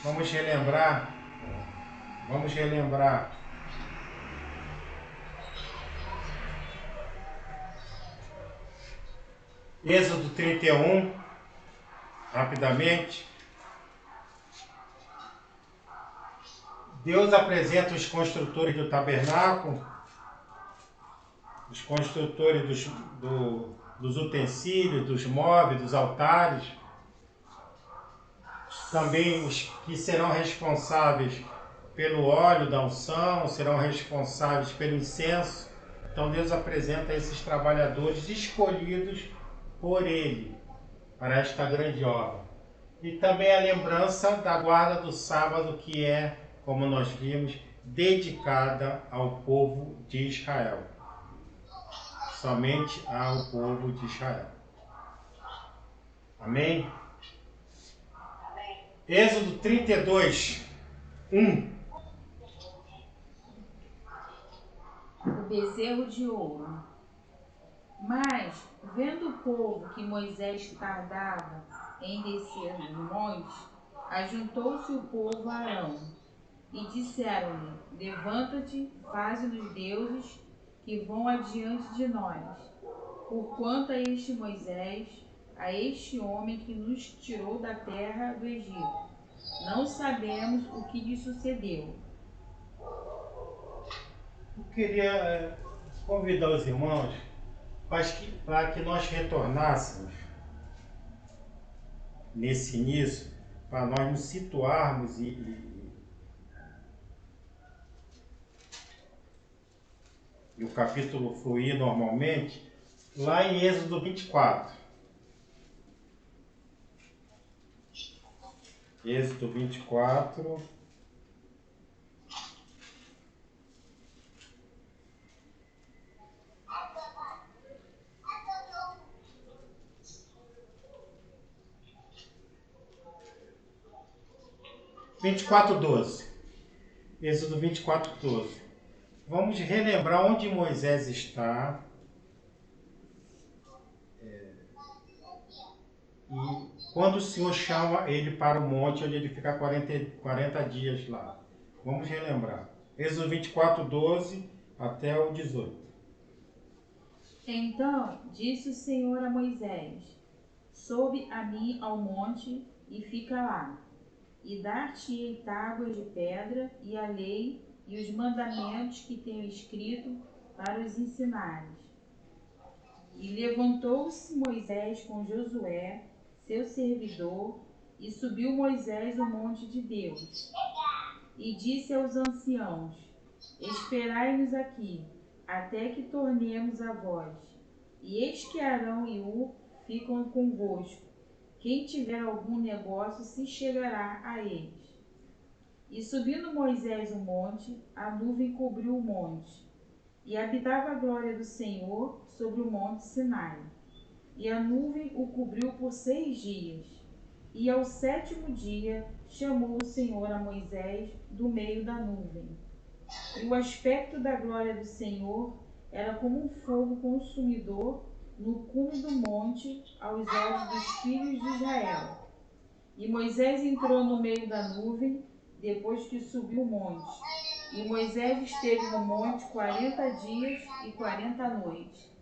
Vamos relembrar. Vamos relembrar. Êxodo 31, rapidamente. Deus apresenta os construtores do tabernáculo, os construtores dos utensílios, dos móveis, dos altares, também os que serão responsáveis pelo óleo da unção, serão responsáveis pelo incenso. Então Deus apresenta esses trabalhadores escolhidos por Ele para esta grande obra. E também a lembrança da guarda do sábado, que é, como nós vimos, dedicada ao povo de Israel. Somente ao povo de Israel. Amém? Êxodo 32, 1. O bezerro de ouro. Mas, vendo o povo que Moisés tardava em descer dos montes, ajuntou-se o povo a Arão, e disseram-lhe: Levanta-te, faze-nos deuses que vão adiante de nós. Porquanto a este Moisés, a este homem que nos tirou da terra do Egito, não sabemos o que lhe sucedeu. Eu queria convidar os irmãos para que nós retornássemos nesse início, para nós nos situarmos e o capítulo fluir normalmente, lá em Êxodo 24. Êxodo 24. Êxodo 24, 12. Vamos relembrar onde Moisés está. E quando o Senhor chama ele para o monte, onde ele fica 40 dias lá. Vamos relembrar. Êxodo 24, 12 até o 18. Então disse o Senhor a Moisés: Sobe a mim ao monte e fica lá, e dar-te-ei tábuas de pedra e a lei e os mandamentos que tenho escrito para os ensinares. E levantou-se Moisés com Josué, seu servidor, e subiu Moisés o monte de Deus. E disse aos anciãos: Esperai-nos aqui, até que tornemos a vós. E eis que Arão e Hur ficam convosco. Quem tiver algum negócio se chegará a eles. E subindo Moisés o monte, a nuvem cobriu o monte. E habitava a glória do Senhor sobre o monte Sinai. E a nuvem o cobriu por 6 dias. E ao 7º dia chamou o Senhor a Moisés do meio da nuvem. E o aspecto da glória do Senhor era como um fogo consumidor no cume do monte aos olhos dos filhos de Israel. E Moisés entrou no meio da nuvem depois que subiu o monte. E Moisés esteve no monte 40 dias e 40 noites.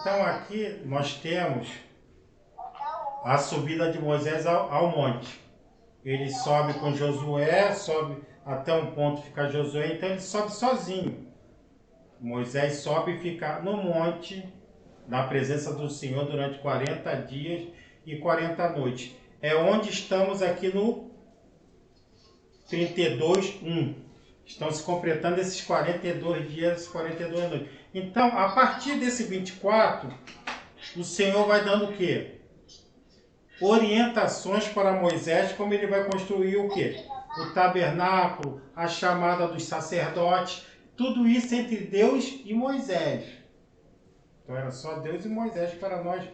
Então aqui nós temos a subida de Moisés ao monte. Ele sobe com Josué, sobe até um ponto, fica Josué, então ele sobe sozinho. Moisés sobe e fica no monte, na presença do Senhor, durante 40 dias e 40 noites. É onde estamos aqui no 32, 1. Estão se completando esses 42 dias, 42 noites. Então, a partir desse 24, o Senhor vai dando o quê? Orientações para Moisés, como ele vai construir o quê? O tabernáculo, a chamada dos sacerdotes, tudo isso entre Deus e Moisés. Então era só Deus e Moisés para nós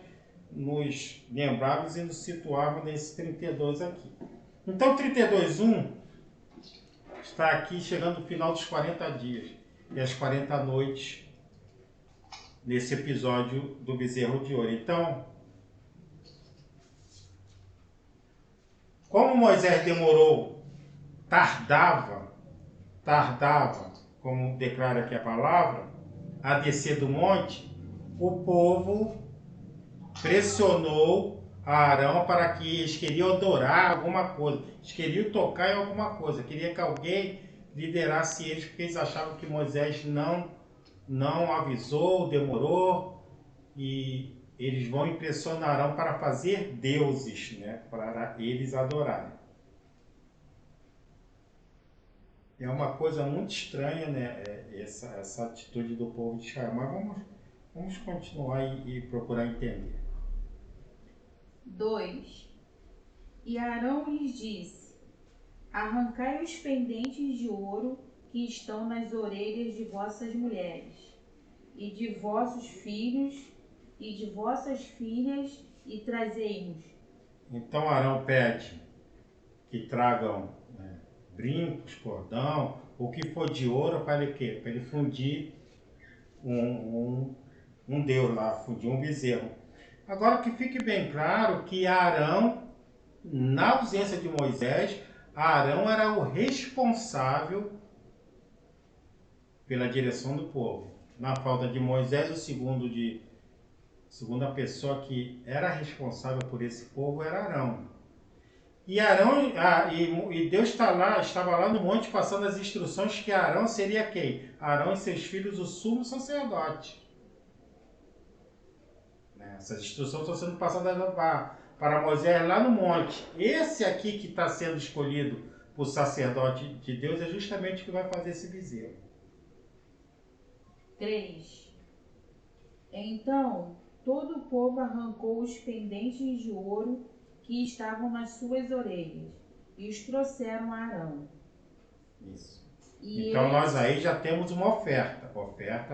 nos lembrarmos e nos situarmos nesse 32 aqui. Então 32:1 está aqui chegando no final dos 40 dias e as 40 noites nesse episódio do bezerro de ouro. Então, Como Moisés demorou, tardava, como declara aqui a palavra, a descer do monte, o povo pressionou Arão para que eles queriam adorar alguma coisa, eles queriam tocar em alguma coisa, queria que alguém liderasse eles, porque eles achavam que Moisés não avisou, demorou, e eles vão impressionar Arão para fazer deuses, né, para eles adorarem. É uma coisa muito estranha, né, essa atitude do povo de Israel, mas vamos continuar e procurar entender. 2. E Arão lhes disse: arrancai os pendentes de ouro que estão nas orelhas de vossas mulheres, e de vossos filhos, e de vossas filhas, e trazei-nos. Então Arão pede que tragam, né, brincos, cordão, o que for de ouro, para ele quê? Para ele fundir um deus lá, fundir um bezerro. Agora que fique bem claro que Arão, na ausência de Moisés, Arão era o responsável pela direção do povo. Na falta de Moisés, segunda pessoa que era responsável por esse povo era Arão. E Arão, e Deus estava lá no monte passando as instruções que Arão seria quem? Arão e seus filhos, o sumo sacerdote. Essas instruções estão sendo passadas para Moisés lá no monte. Esse aqui que está sendo escolhido por sacerdote de Deus é justamente o que vai fazer esse bezerro. 3. Então todo o povo arrancou os pendentes de ouro que estavam nas suas orelhas e os trouxeram a Arão. Isso. E então nós aí já temos uma oferta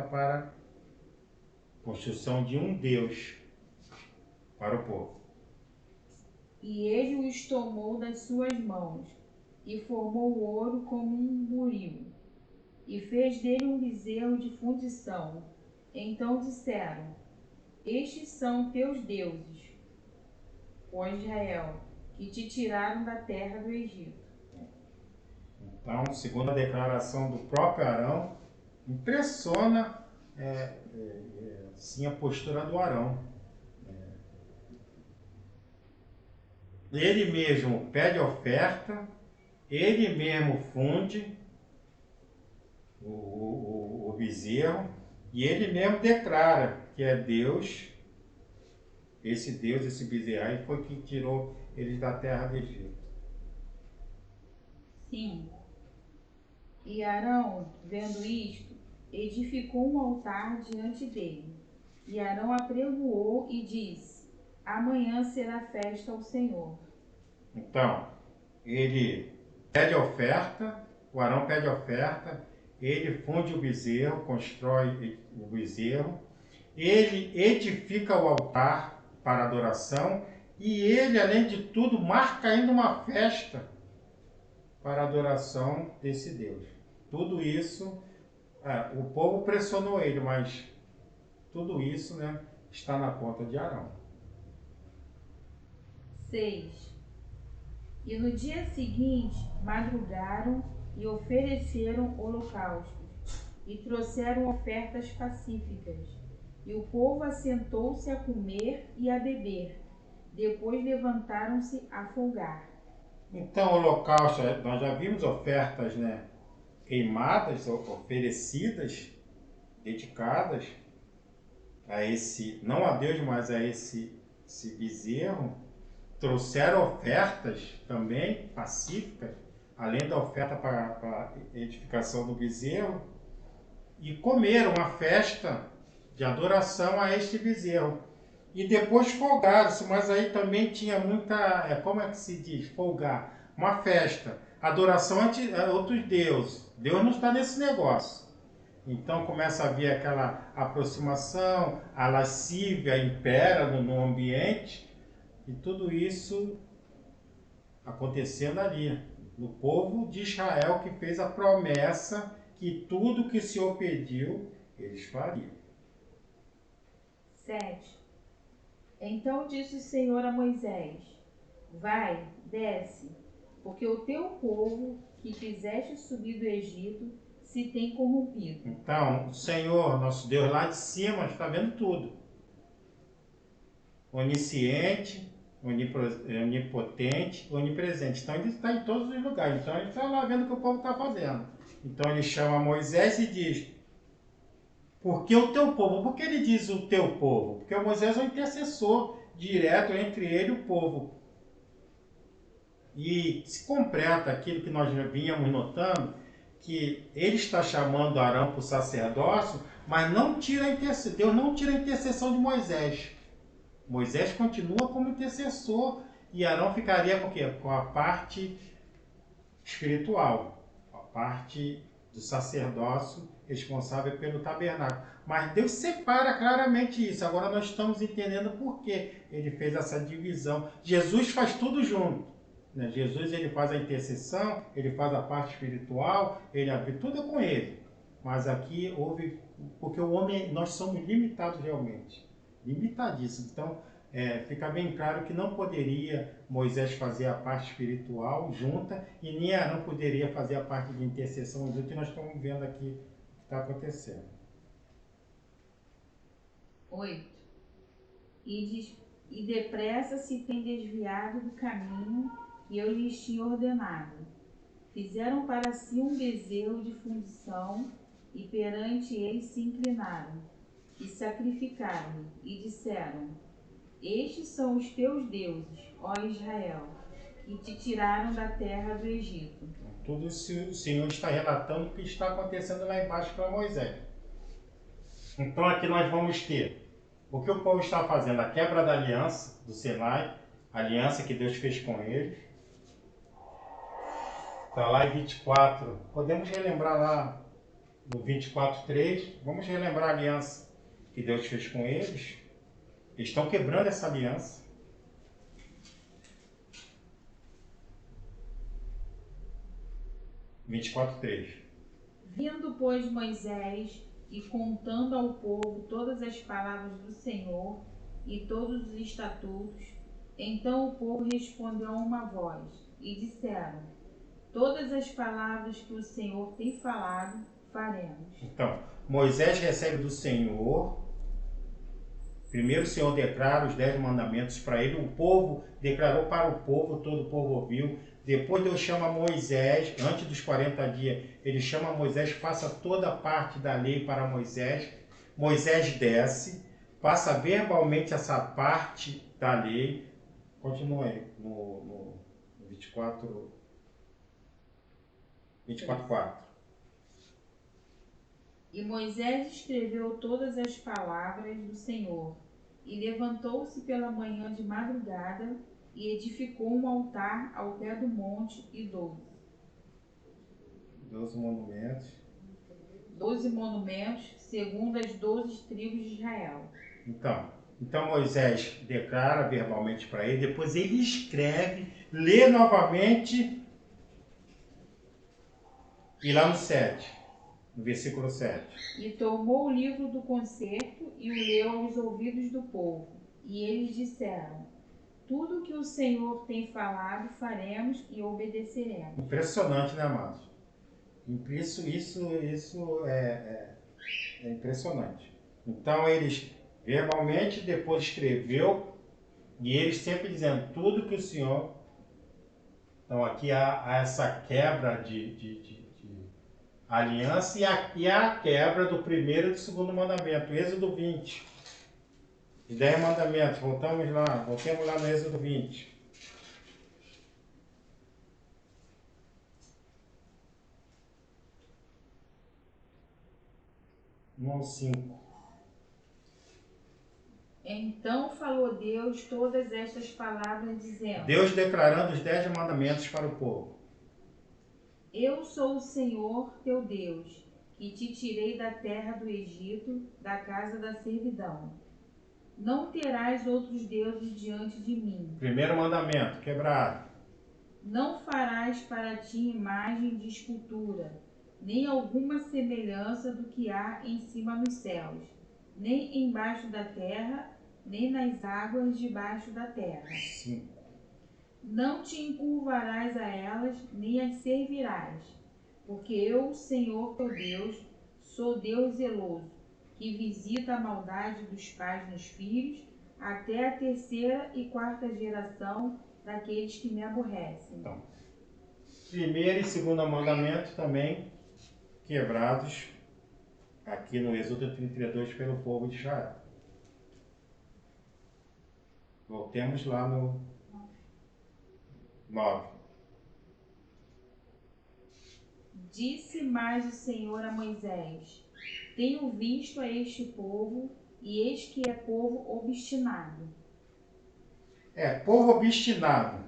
para a construção de um Deus para o povo. E ele os tomou das suas mãos e formou o ouro como um buril e fez dele um bezerro de fundição. Então disseram: estes são teus deuses, ó Israel, que te tiraram da terra do Egito. Então, segundo a declaração do próprio Arão, impressiona sim, a postura do Arão. Ele mesmo pede oferta, ele mesmo funde o bezerro e ele mesmo declara que é Deus, esse bezerro aí foi quem tirou eles da terra do Egito. 5. E Arão, vendo isto, edificou um altar diante dele. E Arão apregoou e disse: amanhã será festa ao Senhor. Então, ele pede oferta, o Arão pede oferta, ele funde o bezerro, constrói o bezerro, ele edifica o altar para adoração e ele, além de tudo, marca ainda uma festa para a adoração desse Deus. Tudo isso, o povo pressionou ele, mas tudo isso, né, está na conta de Arão. 6. E no dia seguinte madrugaram e ofereceram holocaustos e trouxeram ofertas pacíficas. E o povo assentou-se a comer e a beber. Depois levantaram-se a folgar. Então, o holocausto, nós já vimos ofertas, né, queimadas, oferecidas, dedicadas a esse, não a Deus, mas a esse bezerro. Trouxeram ofertas também pacíficas, além da oferta para a edificação do bezerro, e comeram uma festa de adoração a este bezerro. E depois folgaram-se, mas aí também tinha muita, como é que se diz, folgar, uma festa, adoração a outros deuses. Deus não está nesse negócio. Então começa a haver aquela aproximação, a lascívia impera no ambiente, e tudo isso acontecendo ali, no povo de Israel, que fez a promessa que tudo que o Senhor pediu, eles fariam. 7. Então disse o Senhor a Moisés: vai, desce, porque o teu povo que fizeste subir do Egito se tem corrompido. Então, o Senhor, nosso Deus, lá de cima, está vendo tudo. Onisciente, onipotente, onipresente. Então, ele está em todos os lugares. Então, ele está lá vendo o que o povo está fazendo. Então, ele chama Moisés e diz: porque o teu povo? Por que ele diz o teu povo? Porque o Moisés é o intercessor direto entre ele e o povo. E se completa aquilo que nós já vínhamos notando, que ele está chamando Arão para o sacerdócio, mas não tira a intercessão. Deus não tira a intercessão de Moisés. Moisés continua como intercessor e Arão ficaria com o quê? Com a parte espiritual, a parte do sacerdócio responsável pelo tabernáculo. Mas Deus separa claramente isso. Agora nós estamos entendendo por que ele fez essa divisão. Jesus faz tudo junto. Jesus, ele faz a intercessão, ele faz a parte espiritual, ele abre tudo com ele. Mas aqui houve, porque o homem, nós somos limitados realmente, limitadíssimos. Então, fica bem claro que não poderia Moisés fazer a parte espiritual junta e nem Arão poderia fazer a parte de intercessão junto, e nós estamos vendo aqui o que está acontecendo. 8. E depressa se tem desviado do caminho que eu lhes tinha ordenado. Fizeram para si um bezerro de fundição e perante ele se inclinaram e sacrificaram e disseram: estes são os teus deuses, ó Israel, que te tiraram da terra do Egito. Tudo isso o Senhor está relatando o que está acontecendo lá embaixo para Moisés. Então aqui nós vamos ter o que o povo está fazendo, a quebra da aliança do Sinai, a aliança que Deus fez com ele. Está lá em 24. Podemos relembrar lá no 24:3. Vamos relembrar a aliança que Deus fez com eles. Eles estão quebrando essa aliança. 24:3. Vindo, pois, Moisés e contando ao povo todas as palavras do Senhor e todos os estatutos, então o povo respondeu a uma voz e disseram: todas as palavras que o Senhor tem falado, faremos. Então, Moisés recebe do Senhor. Primeiro o Senhor declara os 10 mandamentos para ele, o povo declarou para o povo, todo o povo ouviu. Depois Deus chama Moisés, antes dos 40 dias, ele chama Moisés, passa toda a parte da lei para Moisés. Moisés desce, passa verbalmente essa parte da lei. Continua aí, no 24:4. E Moisés escreveu todas as palavras do Senhor, e levantou-se pela manhã de madrugada, e edificou um altar ao pé do monte, e 12 monumentos. 12 monumentos, segundo as 12 tribos de Israel. Então Moisés declara verbalmente para ele, depois ele escreve, lê novamente, e lá no 7. No versículo 7. E tomou o livro do concerto e o leu aos ouvidos do povo. E eles disseram: tudo que o Senhor tem falado, faremos e obedeceremos. Impressionante, né, amados? Isso é impressionante. Então eles verbalmente, depois escreveu, e eles sempre dizendo tudo que o Senhor... Então aqui há essa quebra de aliança e a quebra do primeiro e do segundo mandamento. Êxodo 20. Os 10 mandamentos. Voltemos lá no Êxodo 20. 1 ao 5. Então falou Deus todas estas palavras, dizendo: Deus declarando os 10 mandamentos para o povo. Eu sou o Senhor teu Deus, que te tirei da terra do Egito, da casa da servidão. Não terás outros deuses diante de mim. Primeiro mandamento, quebrado. Não farás para ti imagem de escultura, nem alguma semelhança do que há em cima nos céus, nem embaixo da terra, nem nas águas debaixo da terra. 5. Não te encurvarás a elas, nem as servirás, porque eu, Senhor teu Deus, sou Deus zeloso, que visita a maldade dos pais nos filhos, até a terceira e quarta geração daqueles que me aborrecem. Então, primeiro e segundo mandamento também quebrados aqui no Êxodo 32 pelo povo de Israel. Voltemos lá no 9. Disse mais o Senhor a Moisés: Tenho visto a este povo, e eis que é povo obstinado. Povo obstinado.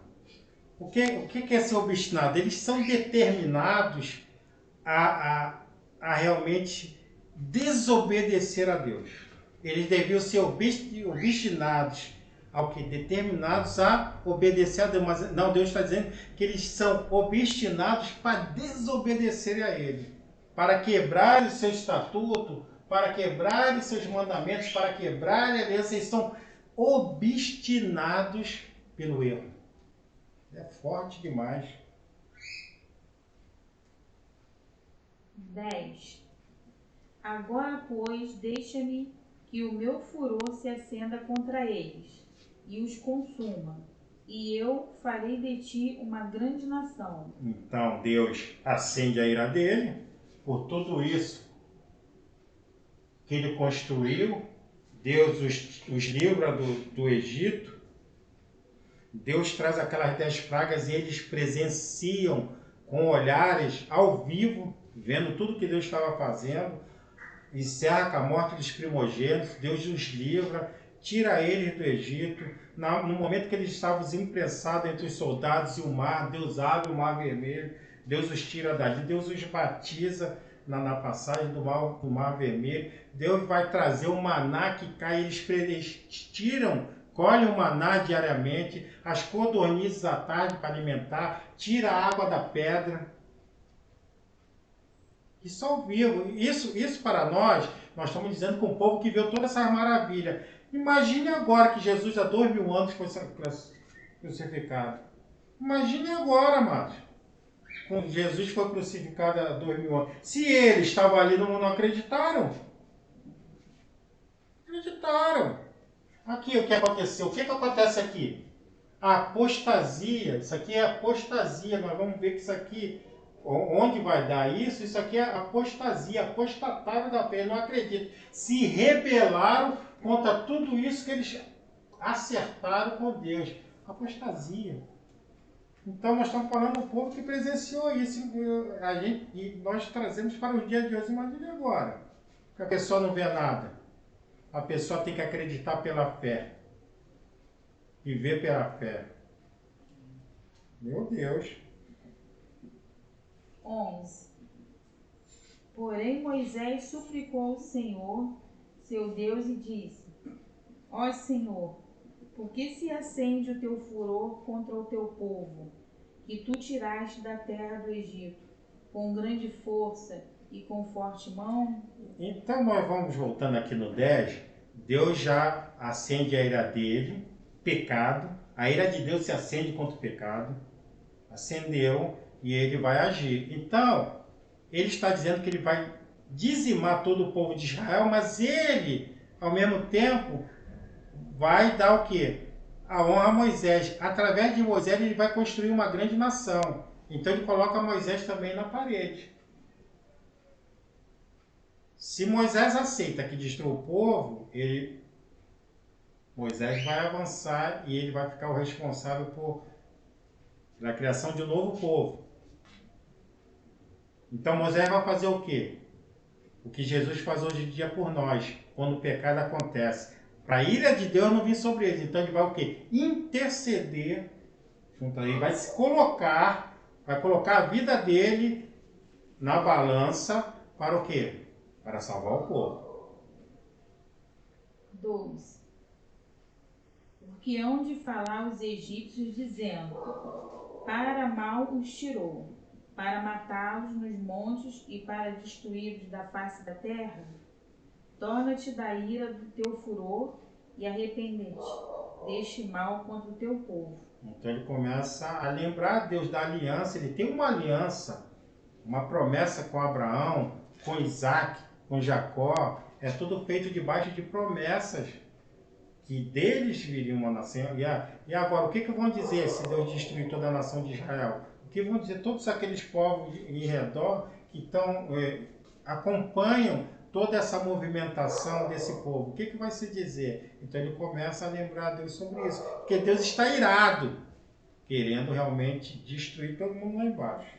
O que é ser obstinado? Eles são determinados a realmente desobedecer a Deus. Eles deviam ser obstinados ao que? Determinados a obedecer a Deus. Mas não, Deus está dizendo que eles são obstinados para desobedecer a Ele, para quebrar o seu estatuto, para quebrar os seus mandamentos, para quebrar a aliança. Eles são obstinados pelo erro. É forte demais. 10. Agora, pois, deixa-me que o meu furor se acenda contra eles e os consuma, e eu farei de ti uma grande nação. Então Deus acende a ira dele por tudo isso que ele construiu. Deus os livra do Egito. Deus traz aquelas 10 pragas e eles presenciam com olhares ao vivo, vendo tudo que Deus estava fazendo. Encerra com a morte dos primogênitos. Deus os livra, tira eles do Egito. No momento que eles estavam imprensados entre os soldados e o mar, Deus abre o mar vermelho, Deus os tira dali, Deus os batiza na passagem do mar vermelho. Deus vai trazer o maná que cai, eles tiram, colhem o maná diariamente, as codornizes à tarde para alimentar, tira a água da pedra. Isso ao vivo. Isso para nós estamos dizendo com o povo que viu toda essa maravilha. Imagine agora que Jesus há 2000 anos foi crucificado. Imagine agora, amados. Quando Jesus foi crucificado há 2000 anos. Se eles estavam ali, não acreditaram. Acreditaram. Aqui o que aconteceu? O que acontece aqui? A apostasia. Isso aqui é apostasia. Nós vamos ver que isso aqui... Onde vai dar isso? Isso aqui é apostasia, apostataram da fé, não acreditam. Se rebelaram contra tudo isso que eles acertaram com Deus. Apostasia. Então nós estamos falando do povo que presenciou isso. E nós trazemos para os dias de hoje. Imagine agora. Que a pessoa não vê nada. A pessoa tem que acreditar pela fé. Viver pela fé. Meu Deus. 11. Porém Moisés suplicou ao Senhor, seu Deus, e disse: Ó Senhor, por que se acende o teu furor contra o teu povo, que tu tiraste da terra do Egito, com grande força e com forte mão? Então nós vamos voltando aqui no 10. Deus já acende a ira dele, pecado. A ira de Deus se acende contra o pecado. Acendeu. E ele vai agir. Então, ele está dizendo que ele vai dizimar todo o povo de Israel, mas ele, ao mesmo tempo, vai dar o quê? A honra a Moisés. Através de Moisés, ele vai construir uma grande nação. Então, ele coloca Moisés também na parede. Se Moisés aceita que destrua o povo, Moisés vai avançar e ele vai ficar o responsável pela criação de um novo povo. Então Moisés vai fazer o quê? O que Jesus faz hoje em dia por nós, quando o pecado acontece. Para a ira de Deus não vir sobre eles. Então ele vai o quê? Interceder junto a ele. Vai se colocar, vai colocar a vida dele na balança para o quê? Para salvar o povo. 12. Porque hão de falar os egípcios, dizendo: Para mal os tirou, para matá-los nos montes e para destruí-los da face da terra? Torna-te da ira do teu furor e arrepende-te deste mal contra o teu povo. Então ele começa a lembrar Deus da aliança. Ele tem uma aliança, uma promessa com Abraão, com Isaac, com Jacó. É tudo feito debaixo de promessas, que deles viria uma nação. E agora, o que vão dizer se Deus destruir toda a nação de Israel? O que vão dizer todos aqueles povos em redor que acompanham toda essa movimentação desse povo? O que vai se dizer? Então ele começa a lembrar Deus sobre isso. Porque Deus está irado, querendo realmente destruir todo mundo lá embaixo.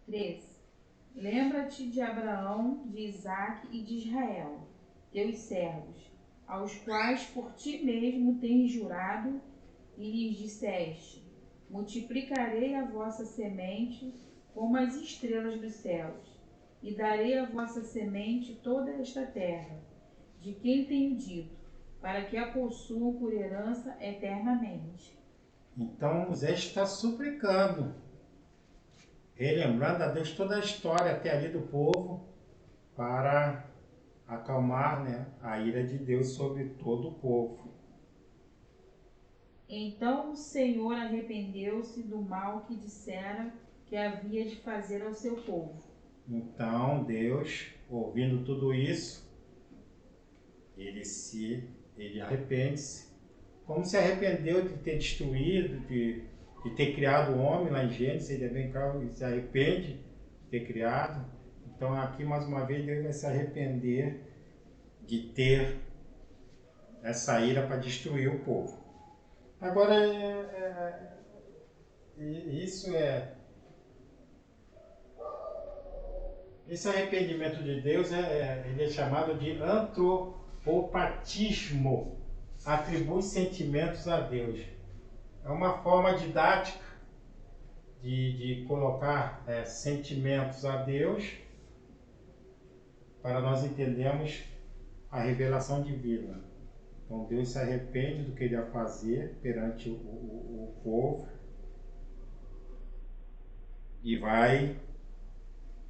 3. Lembra-te de Abraão, de Isaque e de Israel, teus servos, aos quais por ti mesmo tens jurado, e lhes disseste: multiplicarei a vossa semente como as estrelas dos céus, e darei à vossa semente toda esta terra, de quem tenho dito, para que a possuam por herança eternamente. Então Moisés está suplicando, relembrando a Deus toda a história até ali do povo, para acalmar, né, a ira de Deus sobre todo o povo. Então o Senhor arrependeu-se do mal que dissera que havia de fazer ao seu povo. Então Deus, ouvindo tudo isso, ele arrepende-se, como se arrependeu de ter destruído, de ter criado o homem lá em Gênesis. Ele vem cá e se arrepende de ter criado. Então aqui mais uma vez Deus vai se arrepender de ter essa ira para destruir o povo. Agora, esse arrependimento de Deus ele é chamado de antropopatismo. Atribui sentimentos a Deus. É uma forma didática de colocar sentimentos a Deus para nós entendermos a revelação divina. Então Deus se arrepende do que ele ia fazer perante o povo e vai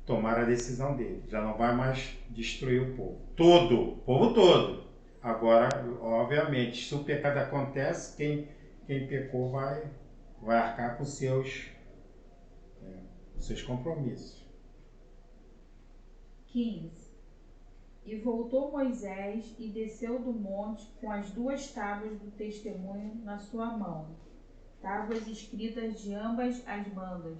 tomar a decisão dele. Já não vai mais destruir o povo. O povo todo. Agora, obviamente, se o pecado acontece, quem pecou vai arcar com os seus compromissos. 15. E voltou Moisés e desceu do monte com as 2 tábuas do testemunho na sua mão, tábuas escritas de ambas as bandas,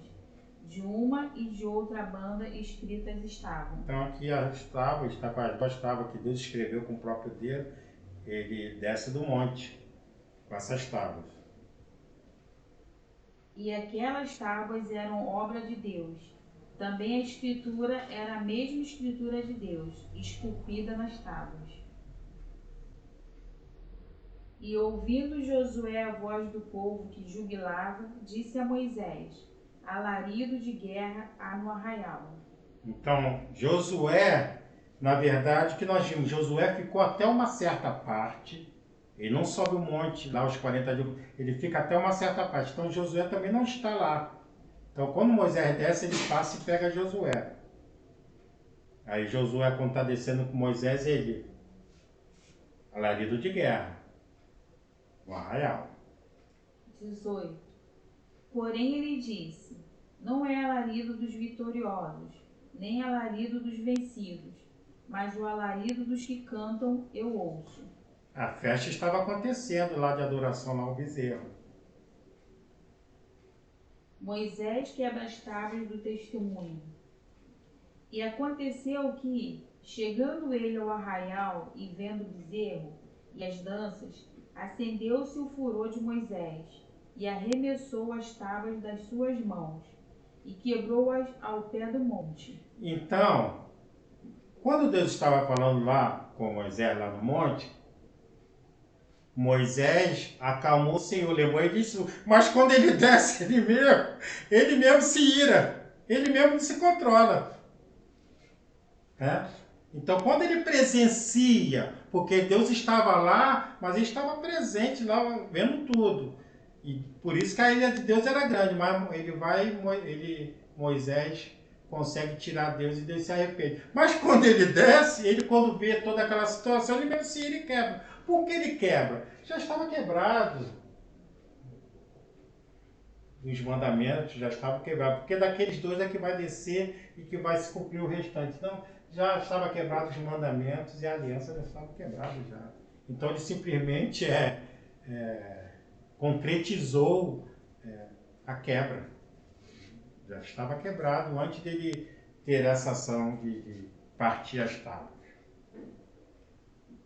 de uma e de outra banda escritas estavam. Então aqui as tábuas, está com as 2 tábuas que Deus escreveu com o próprio dedo. Ele desce do monte com essas tábuas. E aquelas tábuas eram obra de Deus. Também a escritura era a mesma escritura de Deus, esculpida nas tábuas. E ouvindo Josué a voz do povo que jubilava, disse a Moisés: alarido de guerra há no arraial. Então, Josué, na verdade, o que nós vimos, Josué ficou até uma certa parte, ele não sobe o monte lá, os 40 dias, ele fica até uma certa parte. Então, Josué também não está lá. Então, quando Moisés desce, ele passa e pega Josué. Aí Josué, quando está descendo com Moisés, ele, alarido de guerra, no arraial. 18. Porém ele disse: não é alarido dos vitoriosos, nem alarido dos vencidos, mas o alarido dos que cantam eu ouço. A festa estava acontecendo lá de adoração lá ao bezerro. Moisés quebra as tábuas do testemunho. E aconteceu que, chegando ele ao arraial e vendo o bezerro e as danças, acendeu-se o furor de Moisés, e arremessou as tábuas das suas mãos, e quebrou-as ao pé do monte. Então, quando Deus estava falando lá com Moisés, lá no monte, Moisés acalmou o Senhor, levou e disse, mas quando ele desce, ele mesmo se ira, ele mesmo não se controla. Então, quando ele presencia, porque Deus estava lá, mas ele estava presente lá, vendo tudo. E por isso que a ira de Deus era grande, mas Moisés consegue tirar Deus e Deus se arrepende. Mas quando ele desce, ele quando vê toda aquela situação, ele mesmo se ira e quebra. Por que ele quebra? Já estava quebrado. dos mandamentos já estavam quebrados, porque daqueles dois é que vai descer e que vai se cumprir o restante. Então, já estava quebrados os mandamentos e a aliança já estava quebrada já. Então ele simplesmente concretizou a quebra. Já estava quebrado antes dele ter essa ação de partir as tábuas.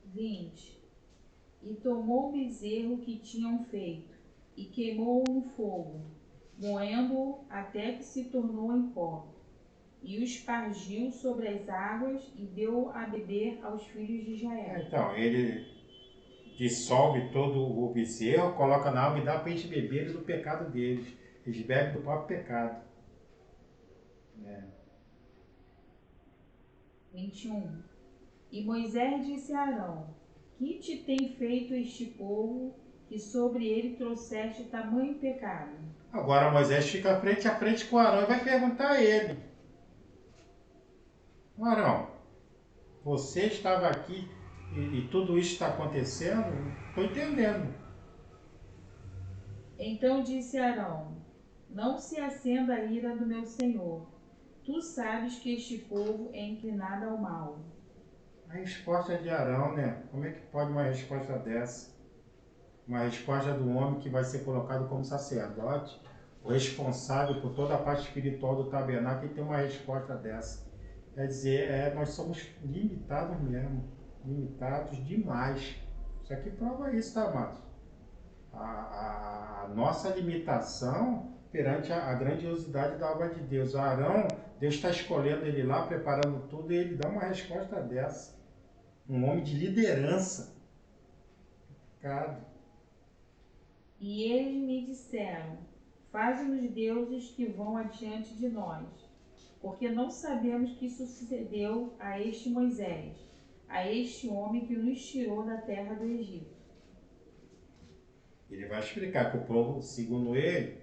20. E tomou o bezerro que tinham feito, e queimou-o no fogo, moendo-o até que se tornou em pó. E o espargiu sobre as águas e deu a beber aos filhos de Israel. Então, ele dissolve todo o bezerro, coloca na água e dá para eles beberem do pecado deles. Eles bebem do próprio pecado. 21. E Moisés disse a Arão: Que te tem feito este povo, que sobre ele trouxeste tamanho pecado? Agora Moisés fica frente a frente com Arão e vai perguntar a ele: Arão, você estava aqui e tudo isso está acontecendo? Estou entendendo. Então disse Arão: Não se acenda a ira do meu senhor. Tu sabes que este povo é inclinado ao mal. A resposta de Arão, né? Como é que pode uma resposta dessa? Uma resposta do homem que vai ser colocado como sacerdote, o responsável por toda a parte espiritual do tabernáculo, e tem uma resposta dessa. Quer dizer, nós somos limitados mesmo, limitados demais. Isso aqui prova isso, tá, amados? A nossa limitação perante a grandiosidade da obra de Deus. Arão, Deus está escolhendo ele lá, preparando tudo, e ele dá uma resposta dessa. Um homem de liderança. Cara. E eles me disseram: Faze-nos deuses que vão adiante de nós, porque não sabemos que sucedeu a este Moisés, a este homem que nos tirou da terra do Egito. Ele vai explicar que o povo, segundo ele,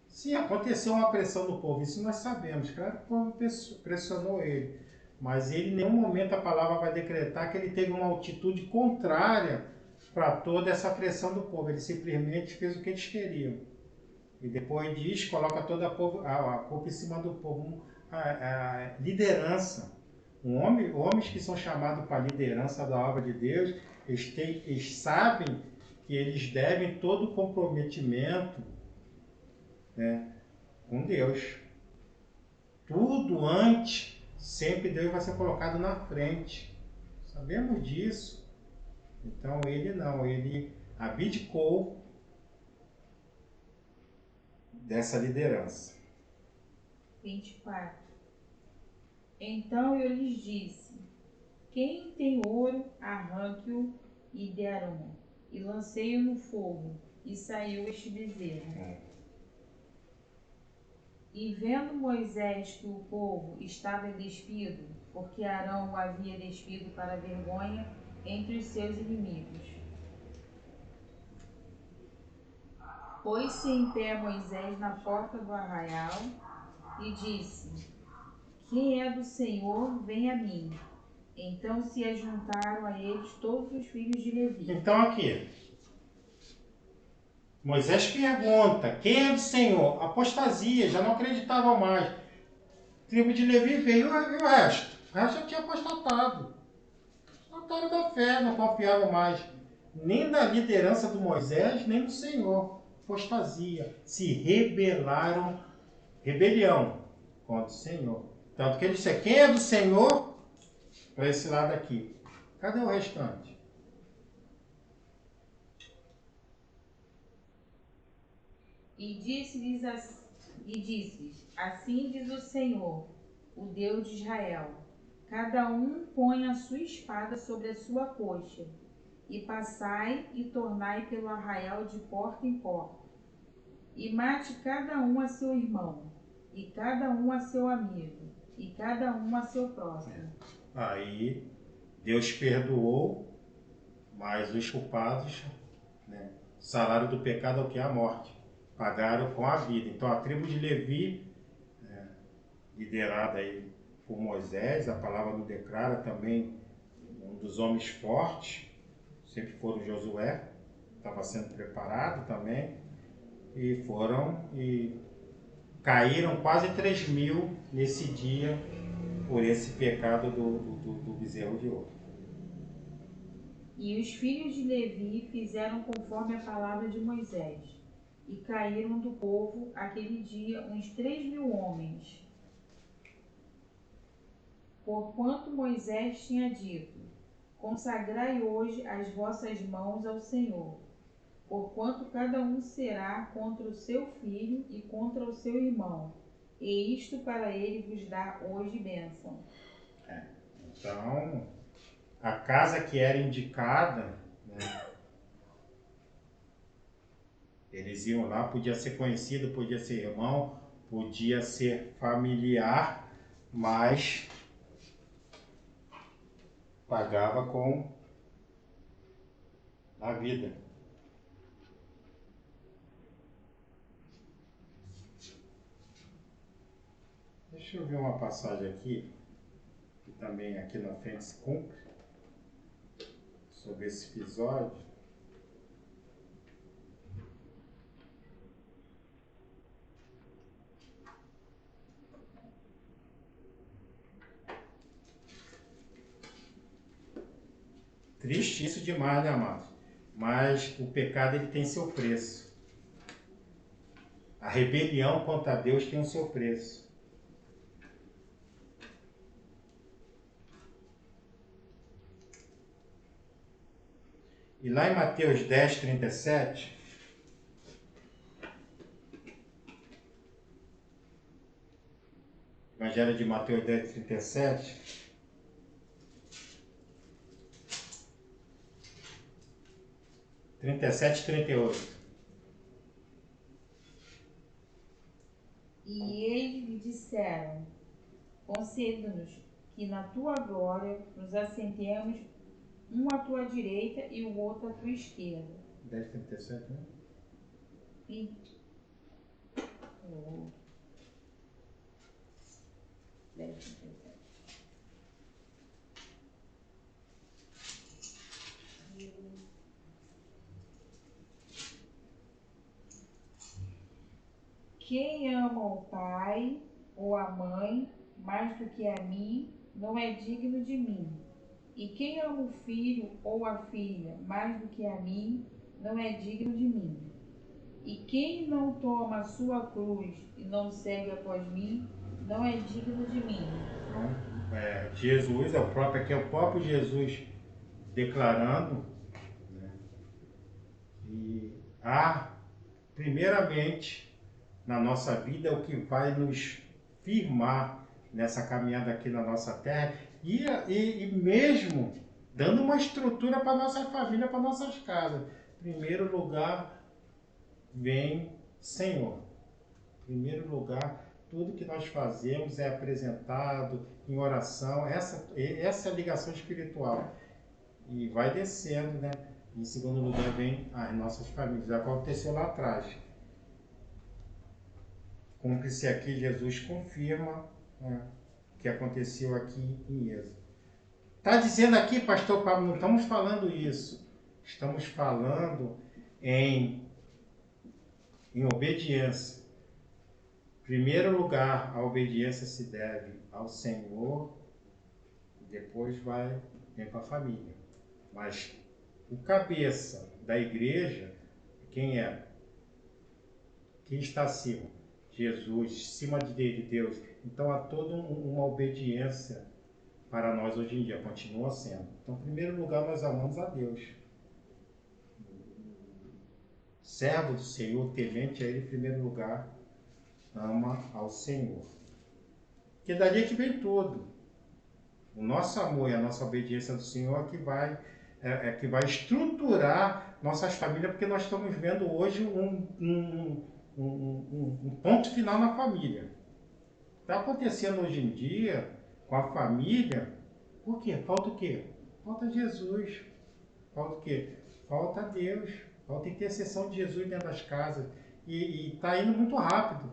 sim, aconteceu uma pressão do povo, isso nós sabemos. Claro que o povo pressionou ele, mas ele em nenhum momento a palavra vai decretar que ele teve uma atitude contrária para toda essa pressão do povo. Ele simplesmente fez o que eles queriam. E depois diz, coloca toda a culpa em cima do povo. A liderança. Homens que são chamados para a liderança da obra de Deus, eles sabem que eles devem todo o comprometimento, né, com Deus. Tudo antes, sempre Deus vai ser colocado na frente. Sabemos disso. Então ele não, ele abdicou dessa liderança. 24. Então eu lhes disse: Quem tem ouro, arranque-o e deram-mo, e lancei-o no fogo, e saiu este bezerro. E vendo Moisés que o povo estava despido, porque Arão o havia despido para vergonha entre os seus inimigos, pôs-se em pé Moisés na porta do arraial e disse: Quem é do Senhor, vem a mim. Então se ajuntaram a eles todos os filhos de Levi. Então aqui, Moisés pergunta, quem é do Senhor? Apostasia, já não acreditavam mais. A tribo de Levi veio, e o resto? O resto já tinha apostatado. Apostataram da fé, não confiavam mais nem na liderança do Moisés, nem no Senhor. Apostasia, se rebelaram, rebelião contra o Senhor. Tanto que ele disse, quem é do Senhor? Para esse lado aqui. Cadê o restante? E disse-lhes, assim diz o Senhor, o Deus de Israel: Cada um põe a sua espada sobre a sua coxa, e passai e tornai pelo arraial de porta em porta, e mate cada um a seu irmão, e cada um a seu amigo, e cada um a seu próximo. Aí Deus perdoou, mas os culpados, né, o salário do pecado é o que? A morte. Pagaram com a vida. Então a tribo de Levi, liderada aí por Moisés, a palavra nos declara também um dos homens fortes, sempre foram Josué, estava sendo preparado também. e caíram quase 3.000 nesse dia por esse pecado do bezerro de ouro. E os filhos de Levi fizeram conforme a palavra de Moisés, e caíram do povo aquele dia uns 3.000 homens. Porquanto Moisés tinha dito: consagrai hoje as vossas mãos ao Senhor, porquanto cada um será contra o seu filho e contra o seu irmão, e isto para ele vos dá hoje bênção. Então, a casa que era indicada, né, eles iam lá, podia ser conhecido, podia ser irmão, podia ser familiar, mas pagava com a vida. Deixa eu ver uma passagem aqui, que também aqui na frente se cumpre, sobre esse episódio. Triste isso demais, né, amados? Mas o pecado ele tem seu preço. A rebelião contra Deus tem o seu preço. E lá em Mateus 10, 37, Evangelho de Mateus 10, 37, e 38. E eles lhe disseram: concede-nos que na tua glória nos assentemos, um à tua direita e o outro à tua esquerda. 10, 37, né? E... 10, 37. Quem ama o pai ou a mãe mais do que a mim, não é digno de mim. E quem ama o filho ou a filha mais do que a mim, não é digno de mim. E quem não toma a sua cruz e não segue após mim, não é digno de mim. Então, Jesus, aqui é o próprio Jesus declarando, né? E primeiramente, na nossa vida, é o que vai nos firmar nessa caminhada aqui na nossa terra e mesmo dando uma estrutura para nossa família, para nossas casas. Em primeiro lugar, vem Senhor. Em primeiro lugar, tudo que nós fazemos é apresentado em oração, essa é a ligação espiritual. E vai descendo, né? Em segundo lugar, vem as nossas famílias. Já aconteceu lá atrás. Cumpre-se aqui, Jesus confirma, né, o que aconteceu aqui em Êxodo. Está dizendo aqui, pastor Pablo, não estamos falando isso. Estamos falando em obediência. Em primeiro lugar, a obediência se deve ao Senhor, e depois vem para a família. Mas o cabeça da igreja, quem é? Quem está acima? Jesus, acima de Deus. Então há toda uma obediência para nós hoje em dia, continua sendo. Então, em primeiro lugar, nós amamos a Deus. Servo do Senhor, temente a Ele, em primeiro lugar, ama ao Senhor. Porque dali é que vem tudo. O nosso amor e a nossa obediência do Senhor é que vai estruturar nossas famílias, porque nós estamos vendo hoje um ponto final na família. Está acontecendo hoje em dia com a família, por quê? Falta o quê? Falta Jesus. Falta o quê? Falta Deus. Falta intercessão de Jesus dentro das casas. E está indo muito rápido.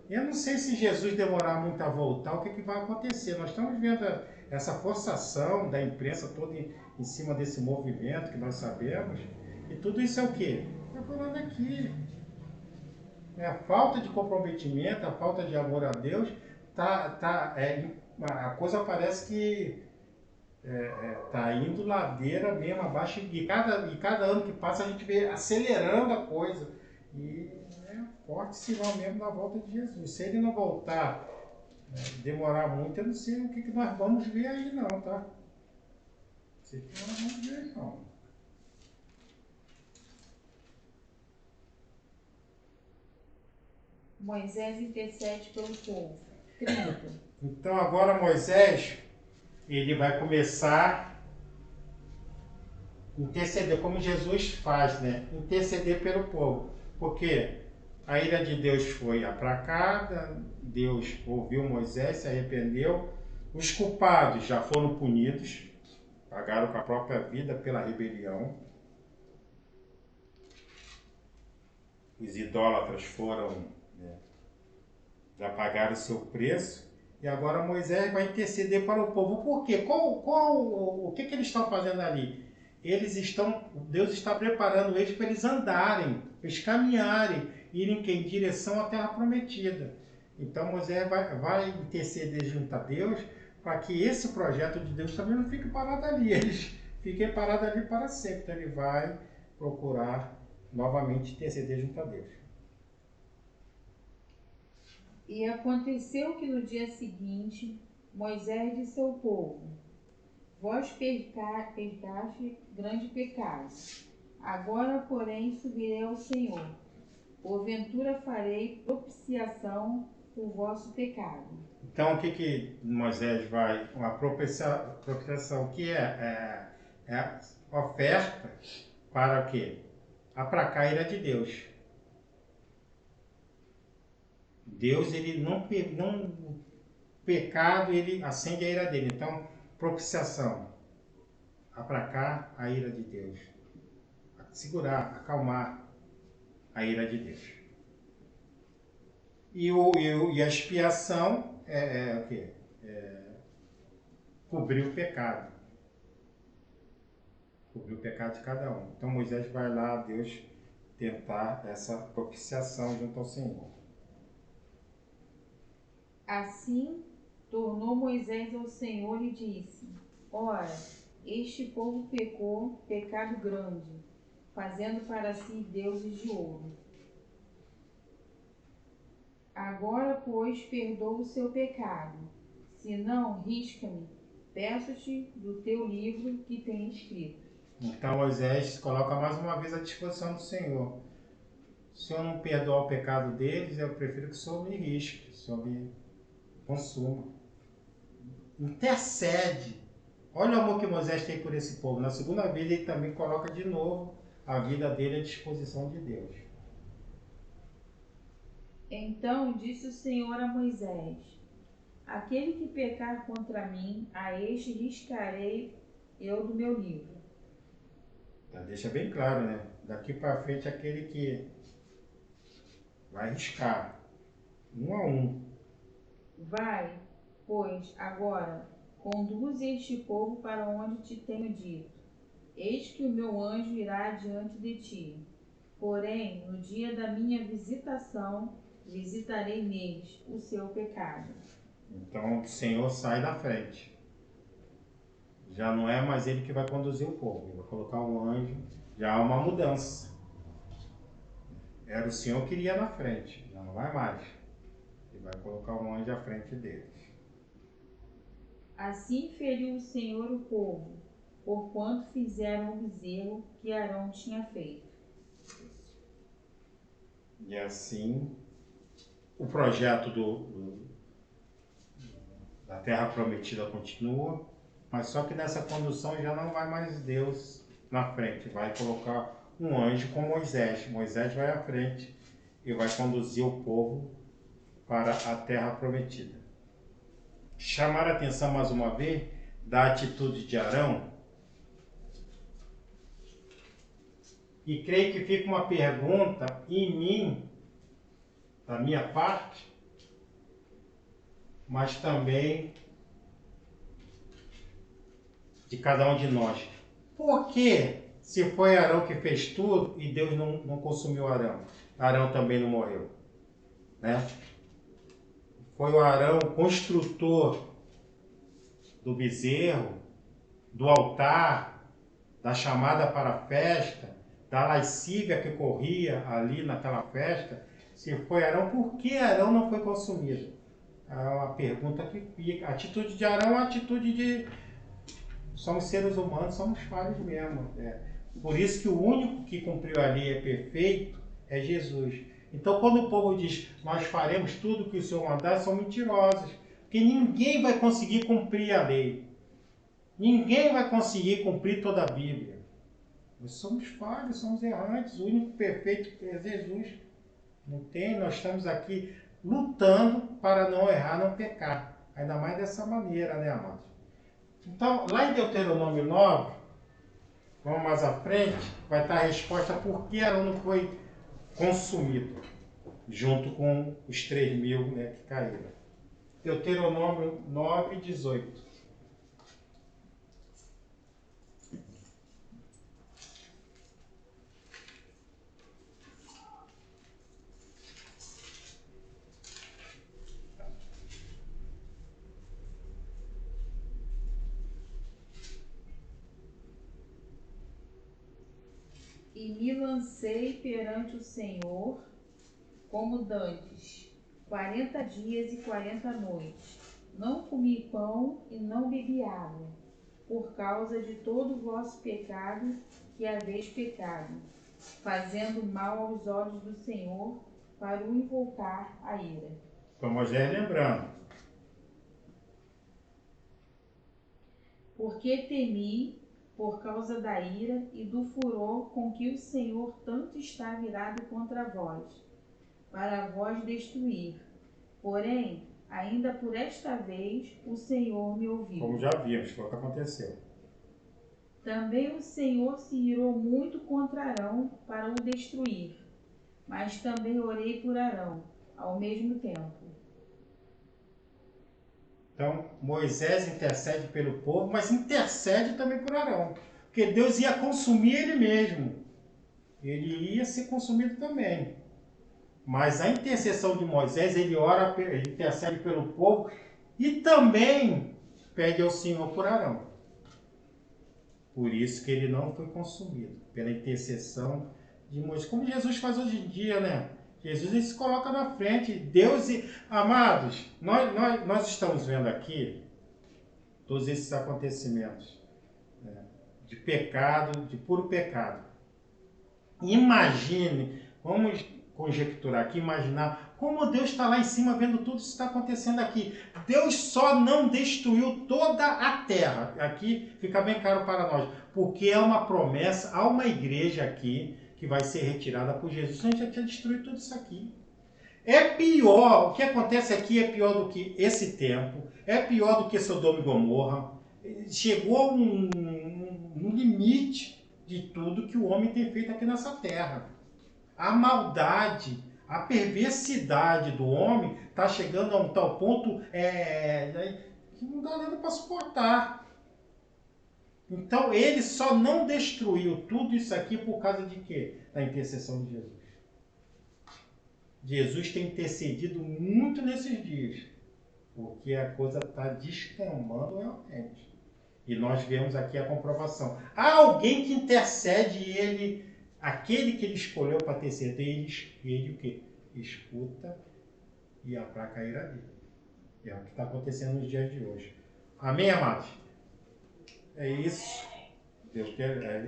Eu não sei se Jesus demorar muito a voltar, o que vai acontecer. Nós estamos vendo essa forçação da imprensa toda em cima desse movimento que nós sabemos. E tudo isso é o quê? Está falando aqui. A falta de comprometimento, a falta de amor a Deus, a coisa parece que tá indo ladeira mesmo abaixo. E cada ano que passa a gente vê acelerando a coisa. E é um forte sinal mesmo da volta de Jesus. Se ele não voltar, demorar muito, eu não sei o que nós vamos ver aí não, tá? Não sei o que nós vamos ver aí não. Moisés intercede pelo povo. 30. Então agora Moisés, ele vai começar a interceder, como Jesus faz, né? Interceder pelo povo. Porque a ira de Deus foi aplacada, Deus ouviu Moisés, se arrependeu. Os culpados já foram punidos, pagaram com a própria vida pela rebelião. Os idólatras já pagaram o seu preço. E agora Moisés vai interceder para o povo. Por quê? O que eles estão fazendo ali? Deus está preparando eles para eles andarem, para eles caminharem, irem em direção à terra prometida. Então Moisés vai interceder junto a Deus para que esse projeto de Deus também não fique parado ali. Eles fiquem parados ali para sempre. Então ele vai procurar novamente interceder junto a Deus. E aconteceu que no dia seguinte, Moisés disse ao povo: Vós pecaste grande pecado. Agora, porém, subirei ao Senhor. Porventura farei propiciação por vosso pecado. Então, o que Moisés vai... Uma propiciação que é oferta para o quê? Aplacar a ira de Deus. Deus, ele não pecado, ele acende a ira dele. Então, propiciação, aplacar a ira de Deus, segurar, acalmar a ira de Deus. E a expiação é o quê? Cobrir o pecado. Cobrir o pecado de cada um. Então Moisés vai lá a Deus tentar essa propiciação junto ao Senhor. Assim, tornou Moisés ao Senhor e disse: Ora, este povo pecou pecado grande, fazendo para si deuses de ouro. Agora, pois, perdoa o seu pecado. Se não, risca-me, peço-te do teu livro que tem escrito. Então Moisés coloca mais uma vez à disposição do Senhor. Se o Senhor não perdoar o pecado deles, eu prefiro que o Senhor me risque, que o Senhor me consuma. Intercede. Olha o amor que Moisés tem por esse povo. Na segunda vez ele também coloca de novo a vida dele à disposição de Deus. Então disse o Senhor a Moisés: Aquele que pecar contra mim, a este riscarei eu do meu livro. Deixa bem claro, né? Daqui para frente aquele que vai riscar, um a um. Vai, pois, agora, conduz este povo para onde te tenho dito. Eis que o meu anjo irá diante de ti. Porém, no dia da minha visitação, visitarei neles o seu pecado. Então o Senhor sai da frente. Já não é mais ele que vai conduzir o povo, ele vai colocar um anjo, já há uma mudança. Era o Senhor que iria na frente, já não vai mais. Ele vai colocar um anjo à frente deles. Assim feriu o Senhor o povo, porquanto fizeram o bezerro que Arão tinha feito. E assim, o projeto da Terra Prometida continua, mas só que nessa condução já não vai mais Deus na frente, vai colocar um anjo com Moisés. Moisés vai à frente e vai conduzir o povo para a Terra Prometida. Chamar a atenção mais uma vez da atitude de Arão. E creio que fica uma pergunta em mim, da minha parte, mas também de cada um de nós. Por que, se foi Arão que fez tudo e Deus não consumiu Arão? Arão também não morreu. né? Foi o Arão construtor do bezerro, do altar, da chamada para a festa, da lascívia que corria ali naquela festa. Se foi Arão, por que Arão não foi consumido? É uma pergunta que fica. A atitude de Arão é uma atitude de... Somos seres humanos, somos falhos mesmo. Por isso que o único que cumpriu a lei é perfeito é Jesus. Então, quando o povo diz, nós faremos tudo o que o Senhor mandar, são mentirosos. Porque ninguém vai conseguir cumprir a lei. Ninguém vai conseguir cumprir toda a Bíblia. Nós somos falhos, somos errantes. O único perfeito é Jesus. Não tem? Nós estamos aqui lutando para não errar, não pecar. Ainda mais dessa maneira, né, amados? Então, lá em Deuteronômio 9, vamos mais à frente, vai estar a resposta por que Arão não foi consumido, junto com os 3.000, né, que caíram. Deuteronômio 9, 18. E me lancei perante o Senhor como dantes, 40 dias e 40 noites. Não comi pão e não bebi água, por causa de todo o vosso pecado que haveis pecado, fazendo mal aos olhos do Senhor, para o invocar a ira. Então, Moisés lembrando. Porque temi por causa da ira e do furor com que o Senhor tanto está virado contra vós, para vós destruir. Porém, ainda por esta vez, o Senhor me ouviu. Como já vimos, foi o que aconteceu. Também o Senhor se irou muito contra Arão para o destruir, mas também orei por Arão, ao mesmo tempo. Então, Moisés intercede pelo povo, mas intercede também por Arão. Porque Deus ia consumir ele mesmo. Ele ia ser consumido também. Mas a intercessão de Moisés, ele ora, ele intercede pelo povo e também pede ao Senhor por Arão. Por isso que ele não foi consumido, pela intercessão de Moisés. Como Jesus faz hoje em dia, né? Jesus ele se coloca na frente. Deus e... Amados, nós estamos vendo aqui todos esses acontecimentos, né, de pecado, de puro pecado. Imagine, vamos conjecturar aqui, imaginar como Deus está lá em cima vendo tudo isso que está acontecendo aqui. Deus só não destruiu toda a terra. Aqui fica bem claro para nós, porque é uma promessa, há uma igreja aqui que vai ser retirada por Jesus. A gente já tinha destruído tudo isso aqui. É pior, o que acontece aqui é pior do que esse tempo, é pior do que Sodoma e Gomorra. Chegou um limite de tudo que o homem tem feito aqui nessa terra. A maldade, a perversidade do homem está chegando a um tal ponto que não dá nada para suportar. Então ele só não destruiu tudo isso aqui por causa de quê? Da intercessão de Jesus. Jesus tem intercedido muito nesses dias, porque a coisa está descambando realmente. E nós vemos aqui a comprovação. Há alguém que intercede e ele, aquele que ele escolheu para interceder, ele o quê? Escuta e aplaca a ira dele. É o que está acontecendo nos dias de hoje. Amém, amados? É isso. Deus quer.